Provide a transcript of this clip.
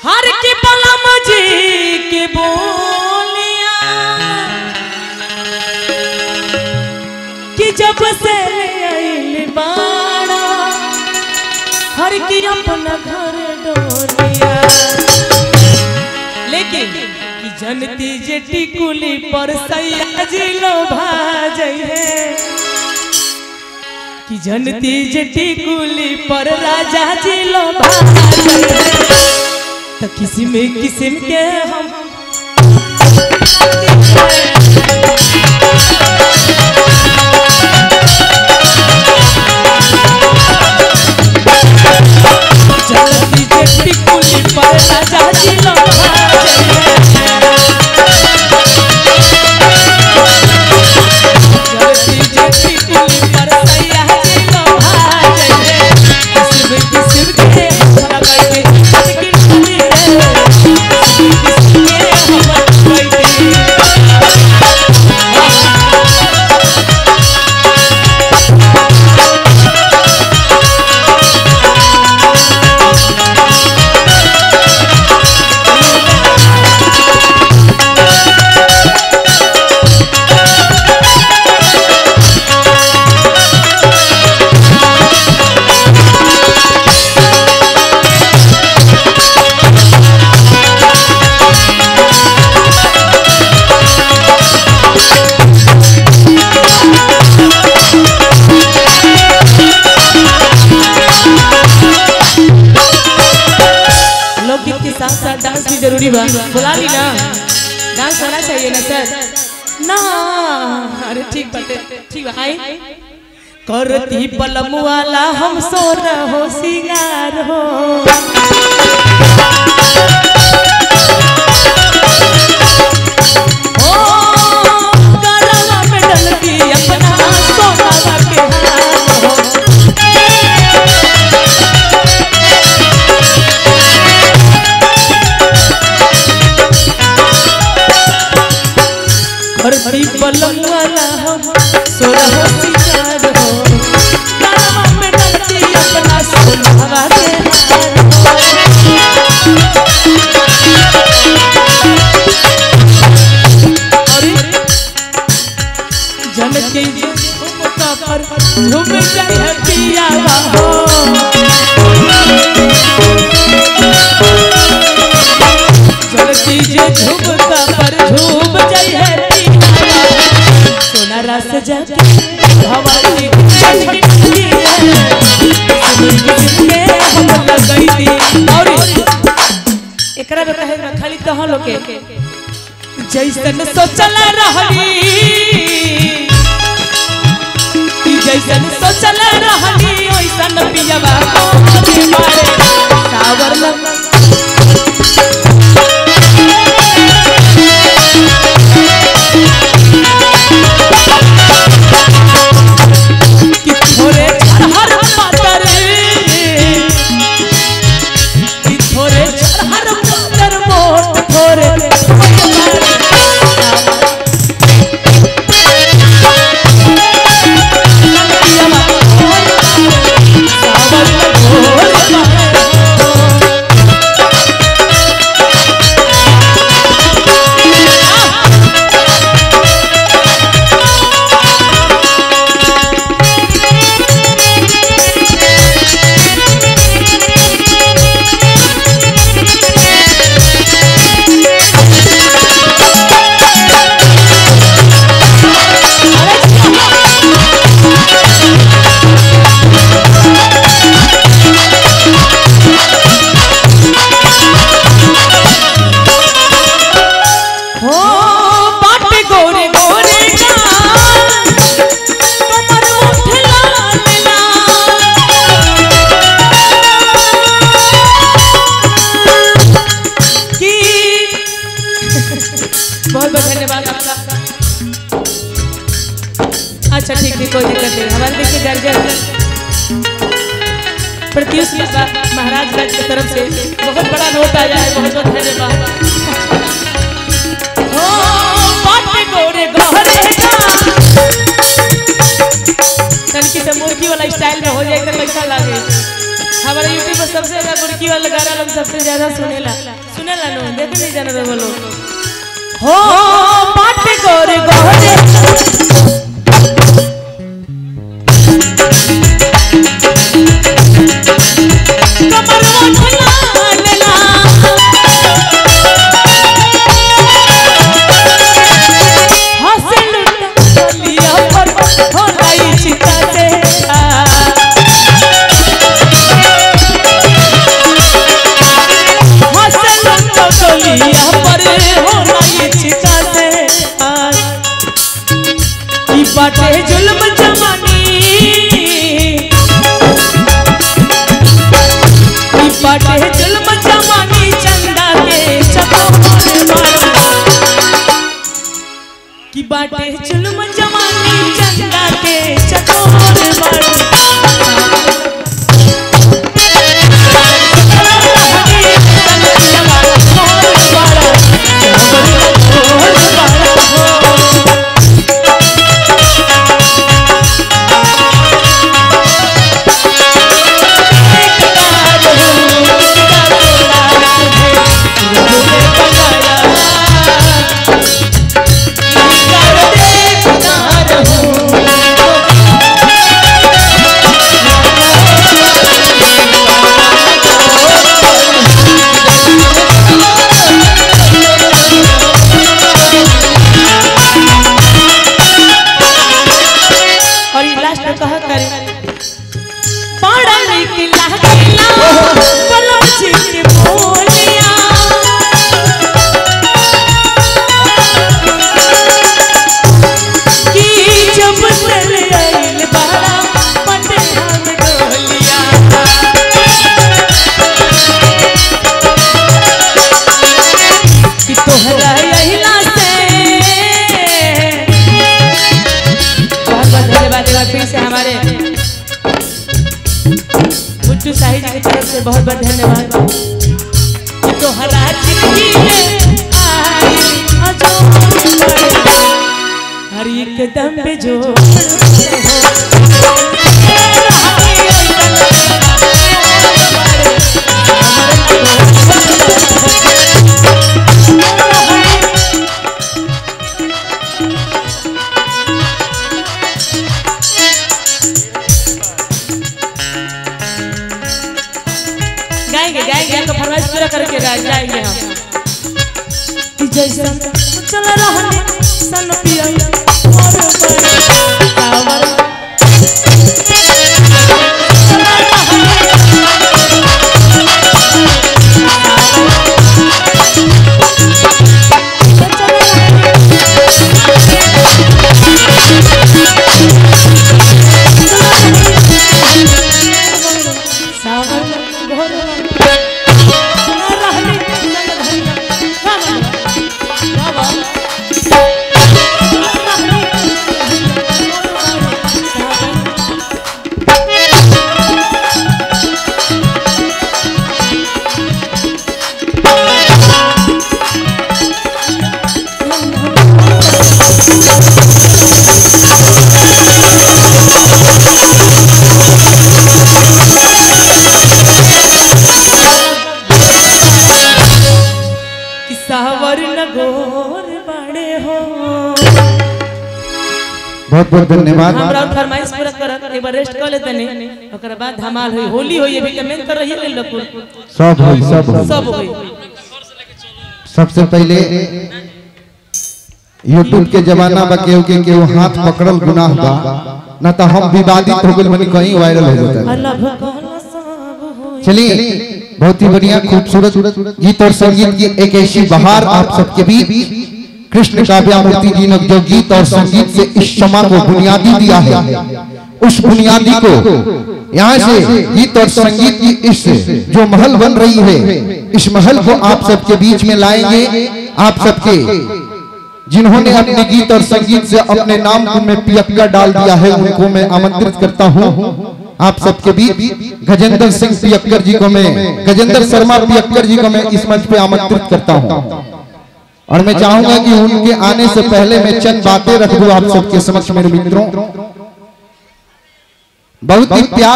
हर की बलम जी के बोलिया कि जब से आइल बाड़ा हर की अपना घर डोलिया लेकिन कि जनती जे टिकुली पर सैया जी लो भाजइहे कि जनती जे टिकुली पर राजा जी लो भाजइहे तो किस्म किस्म के हम जनती जे टिकुली पर राजा जी लो डांस भी जरूरी बा बुला ली ना डांस होना चाहिए ना सर ना अरे ठीक बाटे ठीक बा आई करती पलम वाला हम सो रहो सिंगार हो ओ गलवा में डलती अपना सोना के हार हो करती पलम वाला हम सोना हो सिंगार हो गलवा में डलती अपना सोना के हार और जन के झुमका पर झूम जाए पियावा हो जलती जे झुमका पर झूम जाए सोना रस जाके भवानी के हम लगईती और एकरा में कहे खाली तो हम लोग के जैसन सोचल रहली कि जैसन सोचल रहली ओइसन पियबा के मारे सावर अच्छा ठीक है कोई दिक्कत नहीं हमारे देखिए गर्जन प्रत्युष महाराजगंज की तरफ से बहुत बड़ा नोट आया है बहुत बहुत धन्यवाद हो बाटे गोरे गोरे का तनकी से मुर्गी वाला स्टाइल में हो जाए तो कैसा लागे। हमारे यूट्यूब पर सबसे ज्यादा मुर्गी वाला गाना लोग सबसे ज्यादा सुनेला नो देख नहीं जाना रे बोलो हो पाट गोरे गोरे कमर उठला लेला हंसल लिया पर हो गई चिता से लिया पर हो गई चिता से की बाटे जुल्म जवानी की बाटे जुल्म जवानी चंदा के चकोर मारो की बाटे जुल्म जवानी चंदा के चकोर मारो बहुत बहुत धन्यवाद तो हरा हर एक दम पे जो गाएंगे तो फरमाइश पूरा करके जाएंगे हम जैसा चल रहा सन पिया बहुत बहुत धन्यवाद। हमरा फरमाइश पूरा कर एक बार रेस्ट कर लेते नहीं ओकर बाद धमाल होई होली होई अभी कमेंट कर रही है लोग सब होई सबसे पहले यूट्यूब के जमाना बा के हाथ पकड़ल गुनाह बा ना तो हम विवादित हो गए बनी कहीं वायरल हो जाता है। चलिए बहुत ही बढ़िया खूबसूरत गीत और संगीत की एक ऐसी बहार आप सबके बीच कृष्ण काव्यामूर्ति जी ने जो गीत और संगीत से इस समा को बुनियादी दिया है उस बुनियादी को यहाँ से गीत और संगीत की इस जो महल बन रही है इस महल को आप सबके बीच में लाएंगे। आप सबके जिन्होंने अपने गीत और संगीत से अपने नाम में पियक्का डाल दिया है उनको मैं आमंत्रित करता हूँ आप सबके बीच गजेंद्र सिंह पियक्कर जी को मैं गजेंद्र शर्मा पियक्कर जी को मैं इस मंच पे आमंत्रित करता हूँ और मैं चाहूंगा कि उनके आने से पहले मैं चंद बातें रख दूं आप सबके समक्ष मेरे मित्रों। बहुत ही प्यार